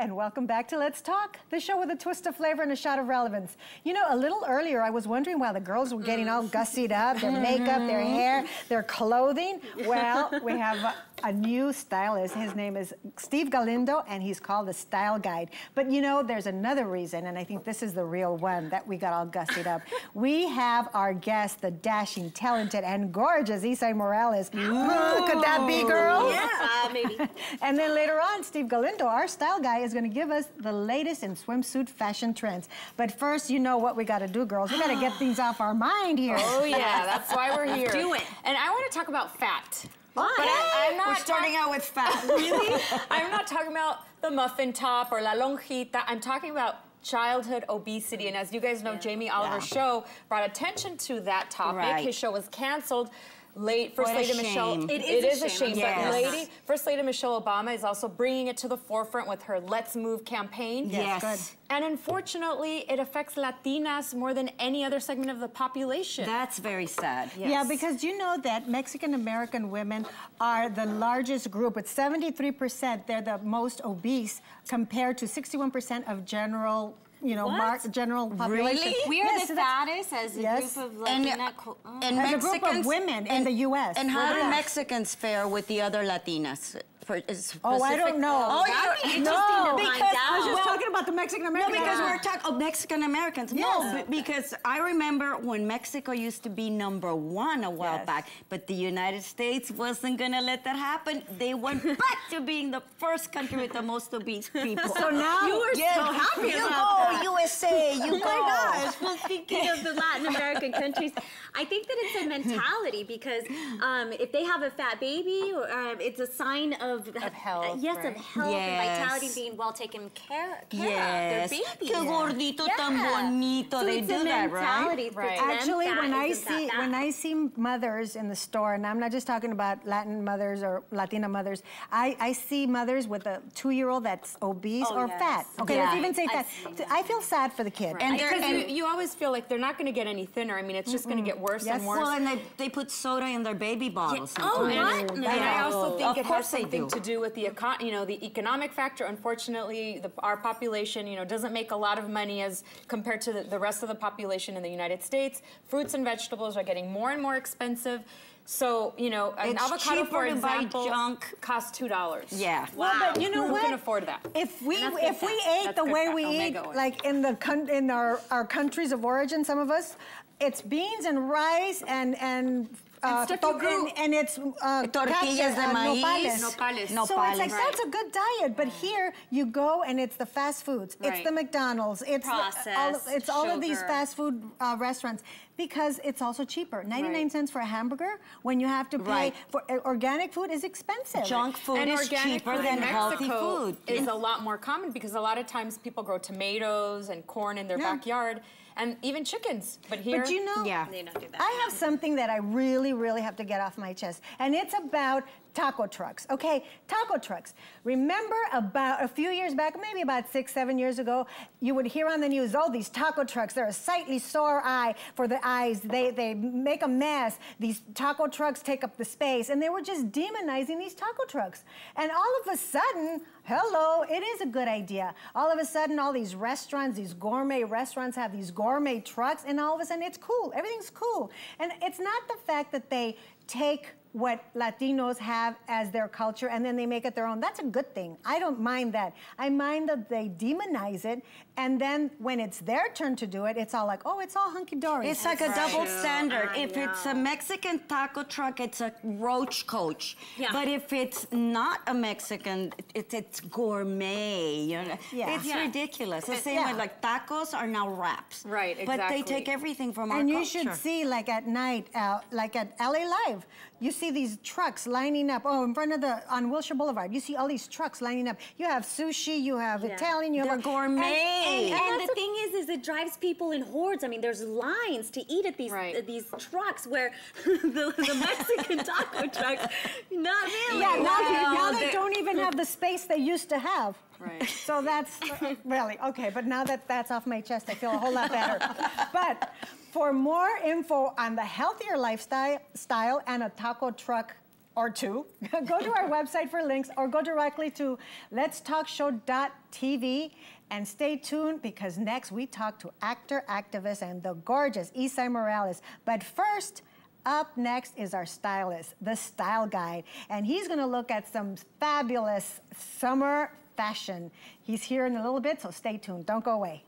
and welcome back to Let's Talk, the show with a twist of flavor and a shot of relevance. You know, a little earlier I was wondering why the girls were getting all gussied up, their makeup, their hair, their clothing. Well, we have a new stylist. His name is Steve Galindo, and he's called the Style Guide. But you know, there's another reason, and I think this is the real one that we got all gussied up. We have our guest, the dashing, talented, and gorgeous Isai Morales. Ooh, could that be, girl? Yeah, maybe. And then later on, Steve Galindo, our style guy, is going to give us the latest in swimsuit fashion trends. But first, you know what we got to do, girls. We got to get things off our mind here. Oh, yeah, that's why we're here. Do it. And I want to talk about fat. Why? But I'm not We're starting out with fat. Really? I'm not talking about the muffin top or la lonjita. I'm talking about childhood obesity. And as you guys know, Jamie Oliver's show brought attention to that topic. Right. His show was canceled. First Lady Michelle. It is a shame. But First Lady Michelle Obama is also bringing it to the forefront with her Let's Move campaign. Yes. Good. And unfortunately, it affects Latinas more than any other segment of the population. That's very sad. Yes. Yeah, because you know that Mexican-American women are the largest group. With 73%, they're the most obese compared to 61% of general, you know, general population. Really? We are the fattest as a Yes. group of Latina. And As a group of women in the U.S. And how do Yeah. Mexicans fare with the other Latinas? Oh, I don't know. Oh, That'd be interesting to find because I was just talking about the Mexican-American. No, because we're talking Mexican-Americans. Yes. No, because I remember when Mexico used to be #1 a while back, but the United States wasn't going to let that happen. They went back to being the first country with the most obese people. So now you were so happy You about go, that. USA, you go. Oh my gosh. Well, speaking of the Latin American countries, I think that it's a mentality because if they have a fat baby, or, it's a sign of health, Yes, right? of health and vitality, being well taken care of. Yes. Their baby. Que gordito tan bonito. So They it's do a that, mentality. right? For Right. them, actually, fat when isn't that bad. I see mothers in the store, and I'm not just talking about Latin mothers or Latina mothers, I see mothers with a 2-year-old that's obese or fat. Okay, let's even say fat. I feel sad for the kid. And because you always feel like they're not going to get any thinner. I mean, it's just going to get worse and worse. Well, and they put soda in their baby bottles. Oh, sometimes. what? And I also think Of it has course they something do. to do with the the economic factor. Unfortunately, our population, doesn't make a lot of money as compared to the rest of the population in the United States. Fruits and vegetables are getting more and more expensive. So, an It's avocado, cheaper for to buy example, junk. costs $2. Yeah. Well, but you know Who what? can afford that? If we And that's good ate fat. the That's way good we fat, eat, omega oil. like in our countries of origin, some of us, it's beans and rice and it's Tortillas de maíz. Nopales. So it's like, that's a good diet, but here you go and it's the fast foods. It's Right. the McDonald's. It's Processed, all of these sugar. fast food restaurants because it's also cheaper. 99 cents for a hamburger when you have to pay for organic food is expensive. Junk food And is organic cheaper food than in healthy Mexico food. is a lot more common because a lot of times people grow tomatoes and corn in their backyard and even chickens. But here, But you know, They don't do that. I have something that I really, really have to get off my chest, and it's about taco trucks. Okay, taco trucks. Remember about a few years back, maybe about 6, 7 years ago, you would hear on the news, oh, these taco trucks, they're a sightly sore eye for the eyes. They make a mess. These taco trucks take up the space, and they were just demonizing these taco trucks. And all of a sudden, hello, it is a good idea. All of a sudden, all these restaurants, these gourmet restaurants have these gourmet trucks, and all of a sudden it's cool. Everything's cool. And it's not the fact that they take what Latinos have as their culture and then they make it their own. That's a good thing. I don't mind that. I mind that they demonize it, and then when it's their turn to do it, it's all like, oh, it's all hunky-dory. It's like a double standard. If it's a Mexican taco truck, it's a roach coach. Yeah. But if it's not a Mexican, it's gourmet. It's ridiculous. The same way, like tacos are now wraps. Right, But they exactly. take everything from our And you culture. should see, like at night, like at LA Live, you see these trucks lining up. Oh, in front of on Wilshire Boulevard, you see all these trucks lining up. You have sushi, you have Italian, you They're have gourmet. And the thing is it drives people in hordes. I mean, there's lines to eat at these trucks where the Mexican taco trucks, not really. Yeah, now they don't even have the space they used to have. Right. So that's really, okay, but now that that's off my chest, I feel a whole lot better. But for more info on the healthier lifestyle and a taco truck or two. Go to our website for links or go directly to letstalkshow.tv and stay tuned because next we talk to actor, activist, and the gorgeous Isai Morales. But first, up next is our stylist, the Style Guide, and he's gonna look at some fabulous summer fashion. He's here in a little bit, so stay tuned. Don't go away.